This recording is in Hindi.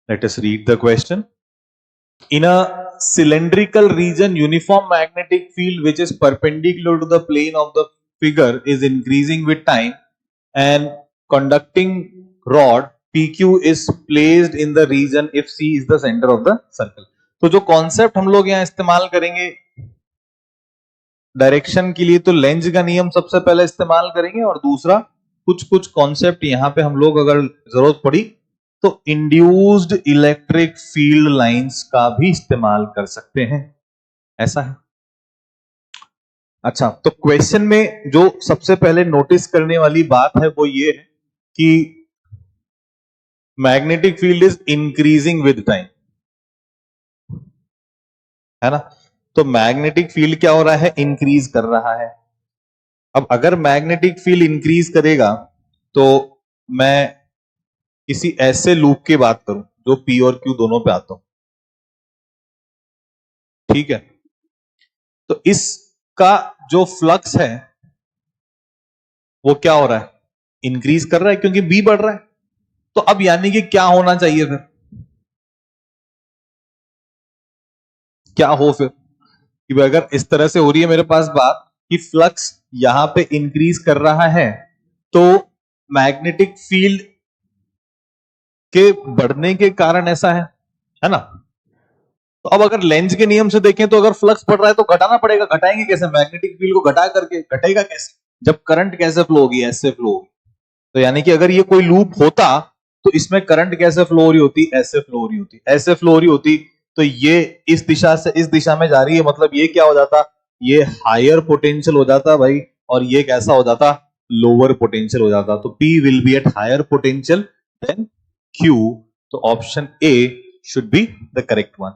Let us read the question. In a cylindrical region, uniform magnetic field which is perpendicular to the plane of the figure is increasing with time, and conducting rod PQ is placed in the region if C is the center of the circle. तो जो कॉन्सेप्ट हम लोग यहां इस्तेमाल करेंगे डायरेक्शन के लिए, तो लेंज का नियम सबसे पहले इस्तेमाल करेंगे, और दूसरा कुछ कॉन्सेप्ट यहां पे हम लोग अगर जरूरत पड़ी तो इंड्यूस्ड इलेक्ट्रिक फील्ड लाइंस का भी इस्तेमाल कर सकते हैं, ऐसा है। अच्छा, तो क्वेश्चन में जो सबसे पहले नोटिस करने वाली बात है वो ये है कि magnetic field is increasing with time, है ना। तो मैग्नेटिक फील्ड क्या हो रहा है, इंक्रीज कर रहा है। अब अगर मैग्नेटिक फील्ड इंक्रीज करेगा तो मैं किसी ऐसे लूप की बात करूं जो P और Q दोनों पे आता हूं, ठीक है। तो इसका जो फ्लक्स है वो क्या हो रहा है, इंक्रीज कर रहा है, क्योंकि B बढ़ रहा है। तो अब यानी कि क्या होना चाहिए फिर, क्या हो फिर कि अगर इस तरह से हो रही है मेरे पास बात कि फ्लक्स यहां पे इंक्रीज कर रहा है, तो मैग्नेटिक फील्ड के बढ़ने के कारण ऐसा है ना। तो अब अगर लेंज के नियम से देखें तो अगर फ्लक्स बढ़ रहा है तो घटाना पड़ेगा, घटाएंगे कैसे, मैग्नेटिक फील्ड को घटा करके, घटेगा कैसे, जब करंट कैसे फ्लो होगी, ऐसे फ्लो होगी। तो यानी कि अगर ये कोई लूप होता तो इसमें करंट कैसे फ्लो हो रही होती, ऐसे फ्लो हो रही होती, ऐसे फ्लो हो रही होती, तो ये इस दिशा से इस दिशा में जा रही है, मतलब ये क्या हो जाता, ये हायर पोटेंशियल हो जाता भाई, और ये कैसा हो जाता, लोअर पोटेंशियल हो जाता। तो P will be at higher potential than Q, तो option A should be the correct one.